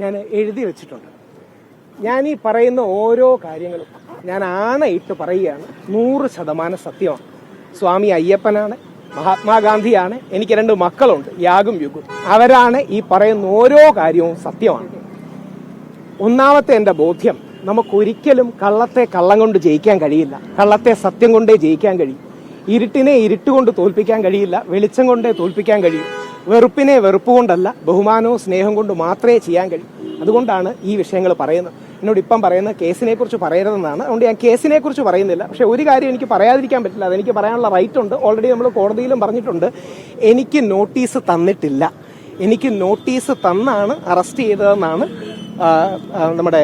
ഞാൻ എഴുതി വെച്ചിട്ടുണ്ട്. ഞാൻ ഈ പറയുന്ന ഓരോ കാര്യങ്ങളും ഞാൻ ആണയിട്ട് പറയുകയാണ്, 100% സത്യമാണ്. സ്വാമി അയ്യപ്പനാണ്, മഹാത്മാഗാന്ധിയാണ്, എനിക്ക് 2 മക്കളുണ്ട്, യാഗും യുഗും. അവരാണ് ഈ പറയുന്ന ഓരോ കാര്യവും സത്യമാണ്. ഒന്നാമത്തെ എൻ്റെ ബോധ്യം, നമുക്കൊരിക്കലും കള്ളത്തെ കള്ളം കൊണ്ട് ജയിക്കാൻ കഴിയില്ല, കള്ളത്തെ സത്യം കൊണ്ടേ ജയിക്കാൻ കഴിയും. ഇരുട്ടിനെ ഇരുട്ടുകൊണ്ട് തോൽപ്പിക്കാൻ കഴിയില്ല, വെളിച്ചം കൊണ്ടേ തോൽപ്പിക്കാൻ കഴിയും. വെറുപ്പിനെ വെറുപ്പ് കൊണ്ടല്ല, ബഹുമാനവും സ്നേഹം കൊണ്ട് മാത്രമേ ചെയ്യാൻ കഴിയും. അതുകൊണ്ടാണ് ഈ വിഷയങ്ങൾ പറയുന്നത്. എന്നോട് ഇപ്പം പറയുന്ന കേസിനെ കുറിച്ച് പറയരുതെന്നാണ്. അതുകൊണ്ട് ഞാൻ കേസിനെ കുറിച്ച് പറയുന്നില്ല. പക്ഷെ ഒരു കാര്യം എനിക്ക് പറയാതിരിക്കാൻ പറ്റില്ല, അതെനിക്ക് പറയാനുള്ള റൈറ്റ് ഉണ്ട്. ഓൾറെഡി നമ്മൾ കോടതിയിലും പറഞ്ഞിട്ടുണ്ട്, എനിക്ക് നോട്ടീസ് തന്നിട്ടില്ല. എനിക്ക് നോട്ടീസ് തന്നാണ് അറസ്റ്റ് ചെയ്തതെന്നാണ് നമ്മുടെ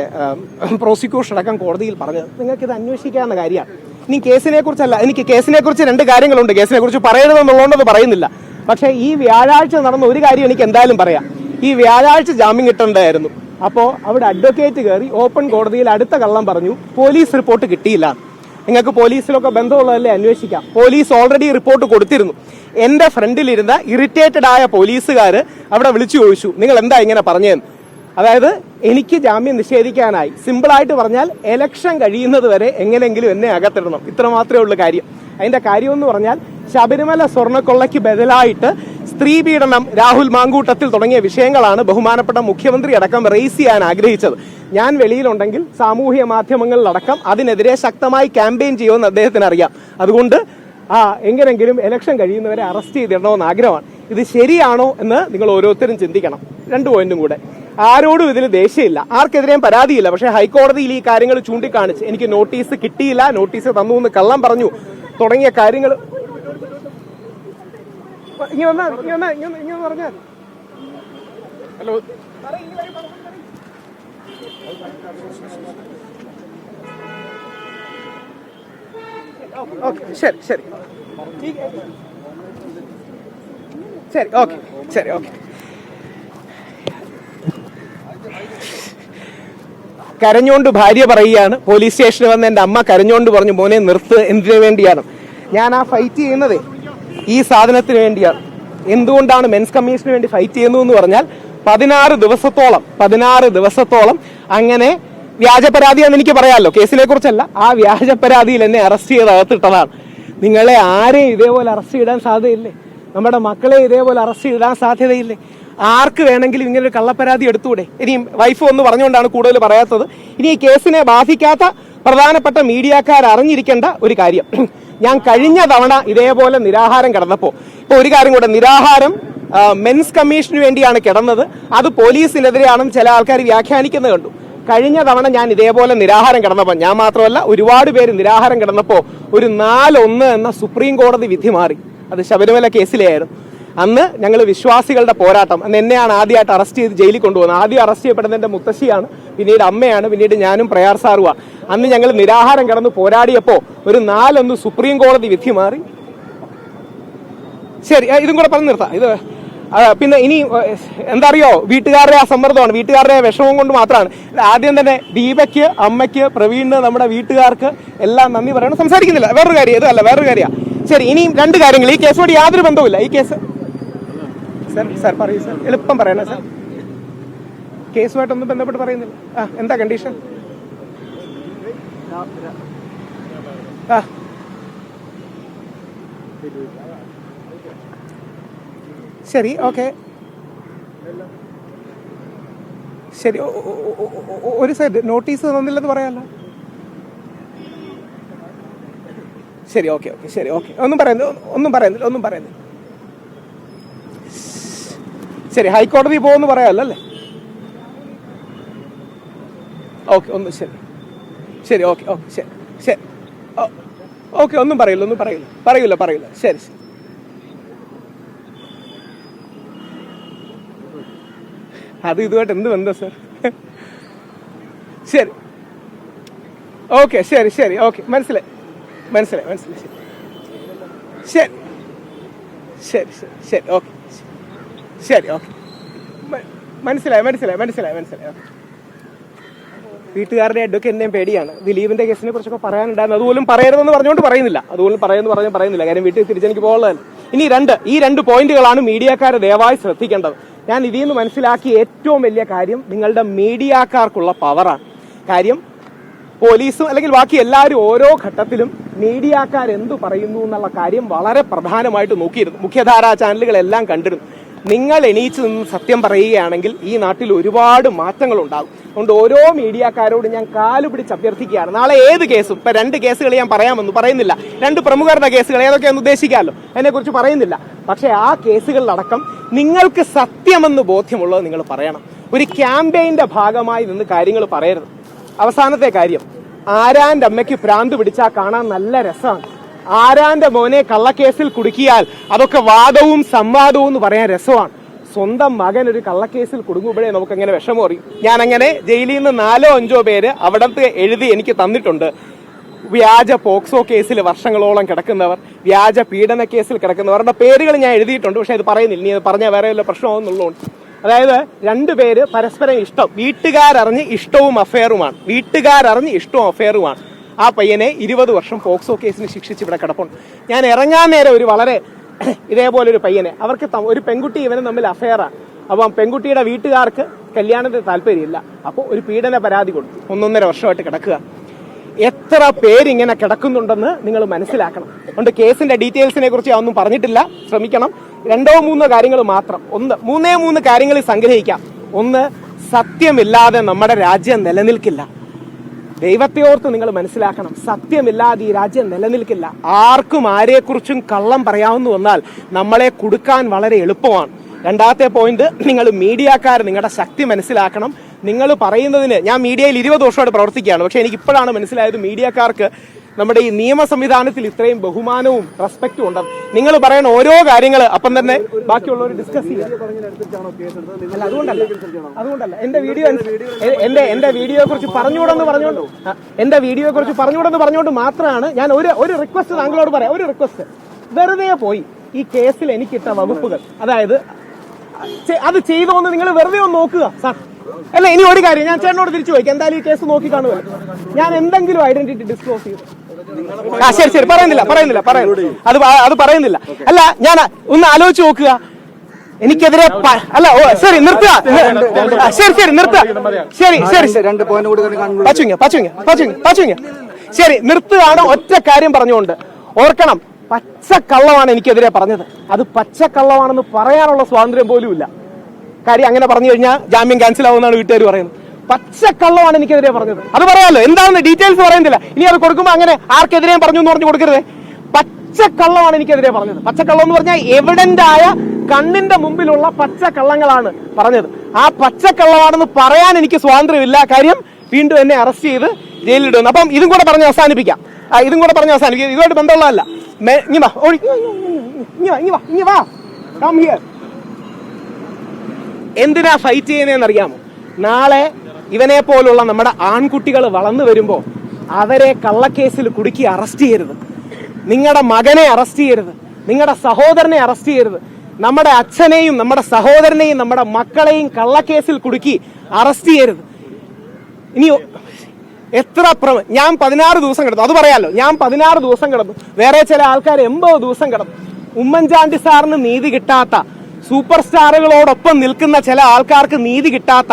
പ്രോസിക്യൂഷൻ അടക്കം കോടതിയിൽ പറഞ്ഞത്. നിങ്ങൾക്കിത് അന്വേഷിക്കാവുന്ന കാര്യമാണ്. ഇനി കേസിനെ കുറിച്ചല്ല, എനിക്ക് കേസിനെ കുറിച്ച് 2 കാര്യങ്ങളുണ്ട്. കേസിനെ കുറിച്ച് പറയരുതെന്നുള്ളതുകൊണ്ട് പറയുന്നില്ല. പക്ഷേ ഈ വ്യാഴാഴ്ച നടന്ന ഒരു കാര്യം എനിക്ക് എന്തായാലും പറയാം. ഈ വ്യാഴാഴ്ച ജാമ്യം കിട്ടേണ്ടതായിരുന്നു. അപ്പോൾ അവിടെ അഡ്വക്കേറ്റ് കയറി ഓപ്പൺ കോടതിയിൽ അടുത്ത കള്ളം പറഞ്ഞു, പോലീസ് റിപ്പോർട്ട് കിട്ടിയില്ല. നിങ്ങൾക്ക് പോലീസിലൊക്കെ ബന്ധമുള്ളതല്ലേ, അന്വേഷിക്കാം. പോലീസ് ഓൾറെഡി റിപ്പോർട്ട് കൊടുത്തിരുന്നു. എന്റെ ഫ്രണ്ടിലിരുന്ന ഇറിറ്റേറ്റഡ് ആയ പോലീസുകാർ അവിടെ വിളിച്ചു ചോദിച്ചു, നിങ്ങൾ എന്താ ഇങ്ങനെ പറഞ്ഞതെന്ന്. അതായത് എനിക്ക് ജാമ്യം നിഷേധിക്കാനായി. സിമ്പിളായിട്ട് പറഞ്ഞാൽ എലക്ഷൻ കഴിയുന്നത് വരെ എങ്ങനെയെങ്കിലും എന്നെ അകത്തിടണം, ഇത്ര മാത്രമേ ഉള്ളൂ കാര്യം. അതിന്റെ കാര്യം എന്ന് പറഞ്ഞാൽ ശബരിമല സ്വർണ്ണക്കൊള്ളയ്ക്ക് ബദലായിട്ട് സ്ത്രീ പീഡനം, രാഹുൽ മാങ്കൂട്ടത്തിൽ തുടങ്ങിയ വിഷയങ്ങളാണ് ബഹുമാനപ്പെട്ട മുഖ്യമന്ത്രി അടക്കം റേസ് ചെയ്യാൻ ആഗ്രഹിച്ചത്. ഞാൻ വെളിയിലുണ്ടെങ്കിൽ സാമൂഹ്യ മാധ്യമങ്ങളിലടക്കം അതിനെതിരെ ശക്തമായി ക്യാമ്പയിൻ ചെയ്യുമെന്ന് അദ്ദേഹത്തിന് അറിയാം. അതുകൊണ്ട് എങ്ങനെങ്കിലും ഇലക്ഷൻ കഴിയുന്നവരെ അറസ്റ്റ് ചെയ്തിടണമെന്ന് ആഗ്രഹമാണ്. ഇത് ശരിയാണോ എന്ന് നിങ്ങൾ ഓരോരുത്തരും ചിന്തിക്കണം. 2 പോയിന്റും കൂടെ. ആരോടും ഇതിൽ ദേഷ്യമില്ല, ആർക്കെതിരെയും പരാതിയില്ല. പക്ഷേ ഹൈക്കോടതിയിൽ ഈ കാര്യങ്ങൾ ചൂണ്ടിക്കാണിച്ച് എനിക്ക് നോട്ടീസ് കിട്ടിയില്ല, നോട്ടീസ് തന്നു എന്ന് കള്ളം പറഞ്ഞു തുടങ്ങിയ കാര്യങ്ങൾ ഇങ്ങനെ പറഞ്ഞാൽ ഹലോ ഓക്കെ ശരി ശരി ശരി ഓക്കെ ശരി ഓക്കെ. കരഞ്ഞോണ്ട് ഭാര്യ പറയുകയാണ്, പോലീസ് സ്റ്റേഷനിൽ വന്ന് എൻ്റെ അമ്മ കരഞ്ഞോണ്ട് പറഞ്ഞു, മോനെ നിർത്ത്, എന്തിനു വേണ്ടിയാണ് ഞാൻ ആ ഫൈറ്റ് ചെയ്യുന്നത്? ഈ സാധനത്തിന് വേണ്ടിയാണ്. എന്തുകൊണ്ടാണ് മെൻസ് കമ്മീഷന് വേണ്ടി ഫൈറ്റ് ചെയ്യുന്നു എന്ന് പറഞ്ഞാൽ 16 ദിവസത്തോളം അങ്ങനെ വ്യാജ പരാതിയാണെന്ന് എനിക്ക് പറയാമല്ലോ, കേസിനെ കുറിച്ചല്ല. ആ വ്യാജ പരാതിയിൽ എന്നെ അറസ്റ്റ് ചെയ്ത് അകത്തിട്ടതാണ്. നിങ്ങളെ ആരെയും ഇതേപോലെ അറസ്റ്റ് ചെയ്താൻ സാധ്യതയില്ലേ? നമ്മുടെ മക്കളെ ഇതേപോലെ അറസ്റ്റ് ചെയ്താൻ സാധ്യതയില്ലേ? ആർക്ക് വേണമെങ്കിലും ഇങ്ങനൊരു കള്ളപ്പരാതി എടുത്തുകൂടെ? ഇനിയും വൈഫ് ഒന്ന് പറഞ്ഞുകൊണ്ടാണ് കൂടുതൽ പറയാത്തത്. ഇനി ഈ കേസിനെ ബാധിക്കാത്ത പ്രധാനപ്പെട്ട മീഡിയക്കാർ അറിഞ്ഞിരിക്കേണ്ട ഒരു കാര്യം, ഞാൻ കഴിഞ്ഞ തവണ ഇതേപോലെ നിരാഹാരം കിടന്നപ്പോൾ, ഇപ്പൊ ഒരു കാര്യം കൂടെ, നിരാഹാരം മെൻസ് കമ്മീഷന് വേണ്ടിയാണ് കിടന്നത്, അത് പോലീസിനെതിരെയാണെന്ന് ചില ആൾക്കാർ വ്യാഖ്യാനിക്കുന്നത് കണ്ടു. കഴിഞ്ഞ തവണ ഞാൻ ഇതേപോലെ നിരാഹാരം കിടന്നപ്പോൾ, ഞാൻ മാത്രമല്ല ഒരുപാട് പേര് നിരാഹാരം കിടന്നപ്പോൾ ഒരു 4-1 എന്ന സുപ്രീം കോടതി വിധി മാറി. അത് ശബരിമല കേസിലെയായിരുന്നു. അന്ന് ഞങ്ങൾ വിശ്വാസികളുടെ പോരാട്ടം, അന്ന് എന്നെയാണ് ആദ്യമായിട്ട് അറസ്റ്റ് ചെയ്ത് ജയിലിൽ കൊണ്ടുപോകുന്നത്. ആദ്യം അറസ്റ്റ് ചെയ്യപ്പെടുന്നത് എൻ്റെ മുത്തശ്ശിയാണ്, പിന്നീട് അമ്മയാണ്, പിന്നീട് ഞാനും പ്രയാർ സാറുമാണ്. അന്ന് ഞങ്ങൾ നിരാഹാരം കിടന്ന് പോരാടിയപ്പോൾ ഒരു 4-1 സുപ്രീം കോടതി വിധി മാറി. ശരി, ഇതും കൂടെ പറഞ്ഞു നിർത്താം. ഇത് പിന്നെ ഇനി എന്താ അറിയോ, വീട്ടുകാരുടെ ആ സമ്മർദ്ദമാണ്, വീട്ടുകാരുടെ വിഷമം കൊണ്ട് മാത്രമാണ്. ആദ്യം തന്നെ ദീപയ്ക്ക്, അമ്മയ്ക്ക്, പ്രവീണിന്, നമ്മുടെ വീട്ടുകാർക്ക് എല്ലാം നന്ദി പറയണം. സംസാരിക്കുന്നില്ല, വേറൊരു കാര്യം, ഇതല്ല വേറൊരു കാര്യമാണ്. ശരി, ഇനിയും 2 കാര്യങ്ങൾ. ഈ കേസുമായിട്ട് യാതൊരു ബന്ധവുമില്ല. ഈ കേസ് സാർ പറയൂ സാർ, എളുപ്പം പറയണേ സാർ. കേസുമായിട്ടൊന്നും ബന്ധപ്പെട്ട് പറയുന്നില്ല. എന്താ കണ്ടീഷൻ? ശരി, ഓക്കെ, ശരി. ഒരു സൈഡ് നോട്ടീസ് തന്നില്ലെന്ന് പറയാമല്ലോ. ശരി, ഓക്കെ ഓക്കെ ശരി, ഓക്കെ. ഒന്നും പറയുന്നില്ല. ശരി, ഹൈക്കോടതി പോകുമെന്ന് പറയാമല്ലോ അല്ലേ? ഓക്കെ, ഒന്ന് ശരി ഓക്കെ ശരി ഓക്കെ. ഒന്നും പറയില്ല. ശരി. അത് ഇതുമായിട്ട് എന്ത് ബന്ധം സാർ? ശരി, ഓക്കെ, ശരി ഓക്കെ, മനസ്സിലായി. ശരി ഓക്കെ, ശരി ഓക്കെ, മനസ്സിലായി. വീട്ടുകാരുടെ അഡ്വക്കേറ്റിനെയും പേടിയാണ്. ദിലീപിന്റെ കേസിനെ കുറിച്ചൊക്കെ പറയാനുണ്ടായിരുന്നു, അതുപോലും പറയരുതെന്ന് പറഞ്ഞുകൊണ്ട് പറയുന്നില്ല. കാര്യം വീട്ടിൽ തിരിച്ചെനിക്ക് പോകുന്നതല്ല. ഇനി ഈ രണ്ട് പോയിന്റുകളാണ് മീഡിയക്കാരെ ദയവായി ശ്രദ്ധിക്കേണ്ടത്. ഞാൻ ഇതിൽ നിന്ന് മനസ്സിലാക്കിയ ഏറ്റവും വലിയ കാര്യം നിങ്ങളുടെ മീഡിയക്കാർക്കുള്ള പവറാണ്. കാര്യം പോലീസും അല്ലെങ്കിൽ ബാക്കി എല്ലാവരും ഓരോ ഘട്ടത്തിലും മീഡിയക്കാർ എന്തു പറയുന്നു എന്നുള്ള കാര്യം വളരെ പ്രധാനമായിട്ട് നോക്കിയിരുന്നു. മുഖ്യധാരാ ചാനലുകളെല്ലാം കണ്ടിരുന്നു. നിങ്ങൾ എണീച്ച് നിന്ന് സത്യം പറയുകയാണെങ്കിൽ ഈ നാട്ടിൽ ഒരുപാട് മാറ്റങ്ങൾ ഉണ്ടാകും. അതുകൊണ്ട് ഓരോ മീഡിയക്കാരോട് ഞാൻ കാലുപിടിച്ച് അഭ്യർത്ഥിക്കുകയാണ്. നാളെ ഏത് കേസും, ഇപ്പൊ 2 കേസുകൾ ഞാൻ പറയാമെന്ന് പറയുന്നില്ല, 2 പ്രമുഖരുടെ കേസുകൾ ഏതൊക്കെയാണെന്ന് ഉദ്ദേശിക്കാമല്ലോ, അതിനെക്കുറിച്ച് പറയുന്നില്ല. പക്ഷെ ആ കേസുകളിലടക്കം നിങ്ങൾക്ക് സത്യമെന്ന് ബോധ്യമുള്ളത് നിങ്ങൾ പറയണം. ഒരു ക്യാമ്പയിന്റെ ഭാഗമായി നിന്ന് കാര്യങ്ങൾ പറയരുത്. അവസാനത്തെ കാര്യം, ആരാന്റെ അമ്മയ്ക്ക് ഭ്രാന്ത് പിടിച്ചാൽ കാണാൻ നല്ല രസമാണ്. ആരാന്റെ മോനെ കള്ളക്കേസിൽ കുടുക്കിയാൽ അതൊക്കെ വാദവും സംവാദവും എന്ന് പറയാൻ രസമാണ്. സ്വന്തം മകൻ ഒരു കള്ളക്കേസിൽ കുടുങ്ങുമ്പോഴേ നമുക്ക് അങ്ങനെ വിഷമം അറിയും. ഞാൻ അങ്ങനെ ജയിലിൽ നിന്ന് 4-5 പേര് അവിടത്തെ എഴുതി എനിക്ക് തന്നിട്ടുണ്ട്. വ്യാജ പോക്സോ കേസിൽ വർഷങ്ങളോളം കിടക്കുന്നവർ, വ്യാജ പീഡന കേസിൽ കിടക്കുന്നവരുടെ പേരുകൾ ഞാൻ എഴുതിയിട്ടുണ്ട്. പക്ഷെ അത് പറയുന്നില്ല, ഇനി അത് പറഞ്ഞാൽ വേറെ വല്ല പ്രശ്നമാണെന്നുള്ളതുകൊണ്ട്. അതായത് 2 പേര് പരസ്പരം ഇഷ്ടം, വീട്ടുകാരറിഞ്ഞ് ഇഷ്ടവും അഫെയറുമാണ്. ആ പയ്യനെ 20 വർഷം പോക്സോ കേസിന് ശിക്ഷിച്ച് ഇവിടെ കിടപ്പുണ്ട്. ഞാൻ ഇറങ്ങാൻ നേരെ ഒരു വളരെ ഇതേപോലെ ഒരു പയ്യനെ, അവർക്ക് ഒരു പെൺകുട്ടി ഇവനും തമ്മിൽ അഫെയറാണ്. അപ്പം പെൺകുട്ടിയുടെ വീട്ടുകാർക്ക് കല്യാണത്തിന് താല്പര്യമില്ല. അപ്പോൾ ഒരു പീഡന പരാതി കൊടുത്തു. 1.5 വർഷമായിട്ട് കിടക്കുക. എത്ര പേരിങ്ങനെ കിടക്കുന്നുണ്ടെന്ന് നിങ്ങൾ മനസ്സിലാക്കണം. അതുകൊണ്ട് കേസിന്റെ ഡീറ്റെയിൽസിനെ കുറിച്ച് ഞാൻ ഒന്നും പറഞ്ഞിട്ടില്ല, ശ്രമിക്കണം. 2-3 കാര്യങ്ങൾ മാത്രം. 3 കാര്യങ്ങളിൽ സംഗ്രഹിക്കാം. 1, സത്യമില്ലാതെ നമ്മുടെ രാജ്യം നിലനിൽക്കില്ല. ദൈവത്തെ ഓർത്ത് നിങ്ങൾ മനസ്സിലാക്കണം, സത്യമില്ലാതെ ഈ രാജ്യം നിലനിൽക്കില്ല. ആർക്കും ആരെക്കുറിച്ചും കള്ളം പറയാവുന്ന വന്നാൽ നമ്മളെ കുടുക്കാൻ വളരെ എളുപ്പമാണ്. 2ാമത്തെ പോയിന്റ്, നിങ്ങൾ മീഡിയക്കാർ നിങ്ങളുടെ ശക്തി മനസ്സിലാക്കണം. നിങ്ങൾ പറയുന്നതിന്, ഞാൻ മീഡിയയിൽ 20 വർഷമായിട്ട് പ്രവർത്തിക്കുകയാണ്. പക്ഷെ എനിക്ക് ഇപ്പോഴാണ് മനസ്സിലായത് മീഡിയക്കാർക്ക് നമ്മുടെ ഈ നിയമ സംവിധാനത്തിൽ ഇത്രയും ബഹുമാനവും റെസ്പെക്റ്റും ഉണ്ടെന്ന്. നിങ്ങൾ പറയുന്ന ഓരോ കാര്യങ്ങൾ അപ്പം തന്നെ ബാക്കിയുള്ളവർ ഡിസ്കസ് ചെയ്യാം. അല്ല, അതുകൊണ്ടല്ല എന്റെ വീഡിയോയെ കുറിച്ച് പറഞ്ഞുകൂടെന്ന് പറഞ്ഞുകൊണ്ട് മാത്രമാണ് ഞാൻ ഒരു റിക്വസ്റ്റ് താങ്കളോട് പറയാം. ഒരു റിക്വസ്റ്റ്, വെറുതെ പോയി ഈ കേസിൽ എനിക്കിട്ട വകുപ്പുകൾ, അതായത് അത് ചെയ്തോന്ന് നിങ്ങൾ വെറുതെ ഒന്ന് നോക്കുക സാർ. അല്ല, ഇനി ഒരു കാര്യം ഞാൻ ചേട്ടനോട് തിരിച്ചു ചോദിക്കാം, എന്തായാലും ഈ കേസ് നോക്കി കാണുമല്ലോ, ഞാൻ എന്തെങ്കിലും ഐഡന്റിറ്റി ഡിസ്ക്ലോസ് ചെയ്തു? ശരി, പറയുന്നില്ല. അത് പറയുന്നില്ല. അല്ല, ഞാൻ ഒന്ന് ആലോചിച്ച് നോക്കുക. എനിക്കെതിരെ അല്ല, ശരി നിർത്തുക. ശരി നിർത്തുകയാണ്. ഒറ്റ കാര്യം പറഞ്ഞുകൊണ്ട് ഓർക്കണം, പച്ചക്കള്ളമാണ് എനിക്കെതിരെ പറഞ്ഞത്. അത് പച്ചക്കള്ളമാണെന്ന് പറയാനുള്ള സ്വാതന്ത്ര്യം പോലും ഇല്ല. കാര്യം അങ്ങനെ പറഞ്ഞു കഴിഞ്ഞാൽ ജാമ്യം ക്യാൻസൽ ആവുമെന്നാണ് വീട്ടുകാർ പറയുന്നത്. പച്ചക്കള്ളമാണ് എനിക്കെതിരെ പറഞ്ഞത്. അത് പറയാമല്ലോ, എന്താണെന്ന് ഡീറ്റെയിൽസ് പറയുന്നില്ല. ഇനി അത് കൊടുക്കുമ്പോൾ അങ്ങനെ ആർക്കെതിരെയും പറഞ്ഞു എന്ന് പറഞ്ഞു കൊടുക്കരുത്. പച്ചക്കള്ളമാണ് എനിക്കെതിരെ പറഞ്ഞത്. പച്ചക്കള്ളം എന്ന് പറഞ്ഞാൽ എവിഡന്റ് ആയ കണ്ണിന്റെ മുമ്പിലുള്ള പച്ചക്കള്ളങ്ങളാണ് പറഞ്ഞത്. ആ പച്ചക്കള്ളമാണെന്ന് പറയാൻ എനിക്ക് സ്വാതന്ത്ര്യമില്ല. കാര്യം വീണ്ടും എന്നെ അറസ്റ്റ് ചെയ്ത് ജയിലിലിടുന്നു. അപ്പം ഇതും കൂടെ പറഞ്ഞ് അവസാനിപ്പിക്കാം. ഇതുമായിട്ട് ബന്ധമുള്ളതല്ല. എന്തിനാ ഫൈറ്റ് ചെയ്യുന്നതെന്ന് അറിയാമോ? നാളെ ഇവനെ പോലുള്ള നമ്മുടെ ആൺകുട്ടികൾ വളർന്നു വരുമ്പോ അവരെ കള്ളക്കേസിൽ കുടുക്കി അറസ്റ്റ് ചെയ്യരുത്. നിങ്ങളുടെ മകനെ അറസ്റ്റ് ചെയ്യരുത്. നിങ്ങളുടെ സഹോദരനെ അറസ്റ്റ് ചെയ്യരുത്. നമ്മുടെ അച്ഛനെയും നമ്മുടെ സഹോദരനെയും നമ്മുടെ മക്കളെയും കള്ളക്കേസിൽ കുടുക്കി അറസ്റ്റ് ചെയ്യരുത്. ഇനി ഞാൻ 16 ദിവസം കിടന്നു, അത് പറയാലോ. ഞാൻ 16 ദിവസം കിടന്നു. വേറെ ചില ആൾക്കാർ 80 ദിവസം കിടന്നു. ഉമ്മൻചാണ്ടി സാറിന് നീതി കിട്ടാത്ത, സൂപ്പർ സ്റ്റാറുകളോടൊപ്പം നിൽക്കുന്ന ചില ആൾക്കാർക്ക് നീതി കിട്ടാത്ത,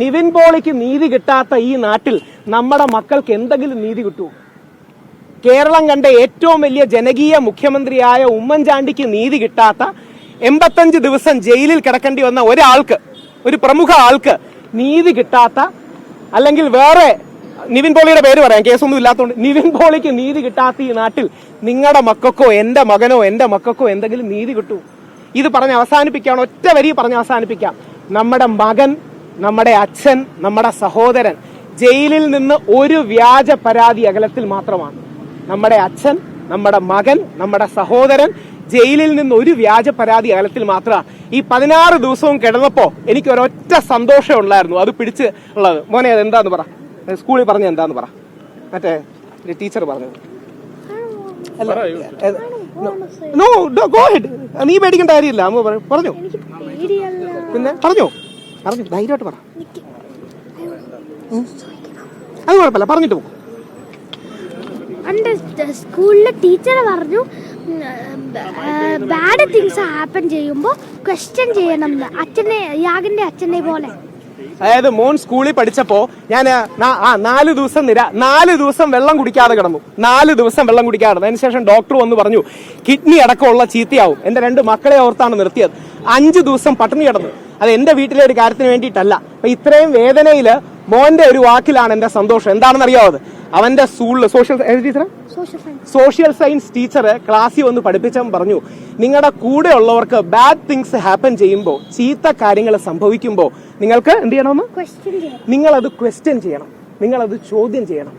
നിവിൻ പോളിക്ക് നീതി കിട്ടാത്ത ഈ നാട്ടിൽ നമ്മുടെ മക്കൾക്ക് എന്തെങ്കിലും നീതി കിട്ടുമോ? കേരളം കണ്ട ഏറ്റവും വലിയ ജനകീയ മുഖ്യമന്ത്രിയായ ഉമ്മൻചാണ്ടിക്ക് നീതി കിട്ടാത്ത, 85 ദിവസം ജയിലിൽ കിടക്കേണ്ടി വന്ന ഒരാൾക്ക്, ഒരു പ്രമുഖ ആൾക്ക് നീതി കിട്ടാത്ത, അല്ലെങ്കിൽ വേറെ നിവിൻ പോളിയുടെ പേര് പറയാം, കേസൊന്നും ഇല്ലാത്തതുകൊണ്ട്, നിവിൻ പോളിക്ക് നീതി കിട്ടാത്ത ഈ നാട്ടിൽ നിങ്ങളുടെ മക്കൾക്കോ എന്റെ മകനോ എന്റെ മക്കൾക്കോ എന്തെങ്കിലും നീതി കിട്ടുമോ? ഇത് പറഞ്ഞ് അവസാനിപ്പിക്കാം. ഒറ്റ വരി പറഞ്ഞ് അവസാനിപ്പിക്കാം. നമ്മുടെ മകൻ, നമ്മുടെ അച്ഛൻ, നമ്മുടെ സഹോദരൻ ജയിലിൽ നിന്ന് ഒരു വ്യാജ പരാതി അകലത്തിൽ മാത്രമാണ്. നമ്മുടെ അച്ഛൻ, നമ്മുടെ മകൻ, നമ്മുടെ സഹോദരൻ ജയിലിൽ നിന്ന് ഒരു വ്യാജ പരാതി അകലത്തിൽ മാത്രമാണ്. ഈ 16 ദിവസവും കിടന്നപ്പോ എനിക്ക് ഒരൊറ്റ സന്തോഷം ഉണ്ടായിരുന്നു, അത് പിടിച്ച് ഉള്ളത്. മോനെ, അത് എന്താന്ന് പറ, സ്കൂളിൽ പറഞ്ഞ എന്താന്ന് പറ, മറ്റേ ടീച്ചർ പറഞ്ഞത്. നീ പേടിക്കേണ്ട കാര്യമില്ല, അമ്മ പറഞ്ഞു. പിന്നെ പറഞ്ഞു ധൈര്യമായിട്ട് പറ, അത് കുഴപ്പമില്ല, പറഞ്ഞിട്ട് പോകും. സ്കൂളിലെ ടീച്ചർ പറഞ്ഞു ബാഡ് തിങ്സ് ഹാപ്പൻ ചെയ്യുമ്പോൾ ക്വസ്റ്റ്യൻ ചെയ്യണം അച്ഛനെ യാഗിന്റെ അച്ഛനെ പോലെ. അതായത് മോൻ സ്കൂളിൽ പഠിച്ചപ്പോ ഞാൻ 4 ദിവസം വെള്ളം കുടിക്കാതെ കിടന്നു. 4 ദിവസം വെള്ളം കുടിക്കാതെ. അതിനുശേഷം ഡോക്ടർ വന്ന് പറഞ്ഞു കിഡ്നി അടക്കമുള്ള ചീത്തയാവും. എന്റെ 2 മക്കളെ ഓർത്താണ് നിർത്തിയത്. 5 ദിവസം പട്ടിണി കിടന്നു. അത് എന്റെ വീട്ടിലെ ഒരു കാര്യത്തിന് വേണ്ടിയിട്ടല്ല. അപ്പൊ ഇത്രയും വേദനയില് മോന്റെ ഒരു വാക്കിലാണ് എന്റെ സന്തോഷം. എന്താണെന്ന് അറിയാവത്? അവന്റെ സ്കൂളിൽ സോഷ്യൽ സയൻസ് ടീച്ചർ ക്ലാസ്സിൽ വന്ന് പഠിപ്പിച്ചവൻ പറഞ്ഞു, നിങ്ങളുടെ കൂടെ ഉള്ളവർക്ക് ബാഡ് തിങ്സ് ഹാപ്പൻ ചെയ്യുമ്പോൾ, ചീത്ത കാര്യങ്ങൾ സംഭവിക്കുമ്പോൾ നിങ്ങൾക്ക് എന്ത് ചെയ്യണമെന്ന്? നിങ്ങളത് ക്വസ്റ്റ്യൻ ചെയ്യണം, നിങ്ങളത് ചോദ്യം ചെയ്യണം.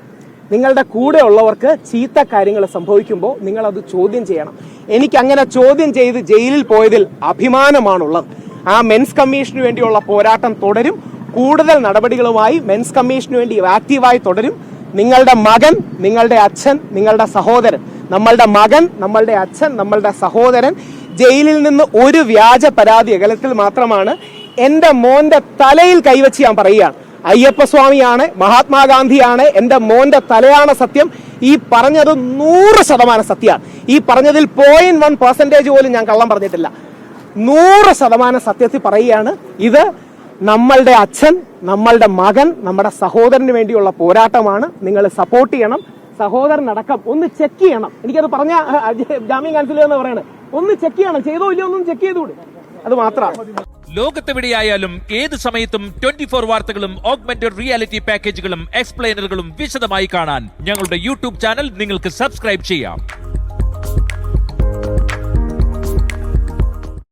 നിങ്ങളുടെ കൂടെ ഉള്ളവർക്ക് ചീത്ത കാര്യങ്ങൾ സംഭവിക്കുമ്പോൾ നിങ്ങളത് ചോദ്യം ചെയ്യണം. എനിക്ക് അങ്ങനെ ചോദ്യം ചെയ്ത് ജയിലിൽ പോയതിൽ അഭിമാനമാണുള്ളത്. ആ മെൻസ് കമ്മീഷന് വേണ്ടിയുള്ള പോരാട്ടം തുടരും. കൂടുതൽ നടപടികളുമായി മെൻസ് കമ്മീഷന് വേണ്ടി ആക്റ്റീവായി തുടരും. നിങ്ങളുടെ മകൻ, നിങ്ങളുടെ അച്ഛൻ, നിങ്ങളുടെ സഹോദരൻ, നമ്മളുടെ മകൻ, നമ്മളുടെ അച്ഛൻ, നമ്മളുടെ സഹോദരൻ ജയിലിൽ നിന്ന് ഒരു വ്യാജ പരാതി അകലത്തിൽ മാത്രമാണ്. എന്റെ മോന്റെ തലയിൽ കൈവച്ച് ഞാൻ പറയുകയാണ്, അയ്യപ്പസ്വാമിയാണ്, മഹാത്മാഗാന്ധിയാണ്, എന്റെ മോന്റെ തലയാണ് സത്യം. ഈ പറഞ്ഞത് 100% സത്യമാണ്. ഈ പറഞ്ഞതിൽ 0.1% പോലും ഞാൻ കള്ളം പറഞ്ഞിട്ടില്ല. 100% സത്യത്തിൽ പറയുകയാണ്. ഇത് നമ്മളുടെ അച്ഛൻ, നമ്മളുടെ മകൻ, നമ്മുടെ സഹോദരന് വേണ്ടിയുള്ള പോരാട്ടമാണ്. നിങ്ങൾ സപ്പോർട്ട് ചെയ്യണം. സഹോദരനടക്കം ഒന്ന് ചെക്ക് ചെയ്യണം. എനിക്കത് പറഞ്ഞ ജാമ്യം ക്യാൻസൽ എന്ന് പറയണേ, ഒന്ന് ചെക്ക് ചെയ്യണം. ചെയ്തോ ഇല്ലയോ ഒന്നും ചെക്ക് ചെയ്തുകൂടെ? അത് മാത്രമാണ്. ലോകത്തെവിടെയായാലും ഏത് സമയത്തും 24 വാർത്തകളും ഓഗ്മെന്റഡ് റിയാലിറ്റി പാക്കേജുകളും എക്സ്പ്ലെയിനറുകളും വിശദമായി കാണാൻ ഞങ്ങളുടെ യൂട്യൂബ് ചാനൽ നിങ്ങൾക്ക് സബ്സ്ക്രൈബ് ചെയ്യാം.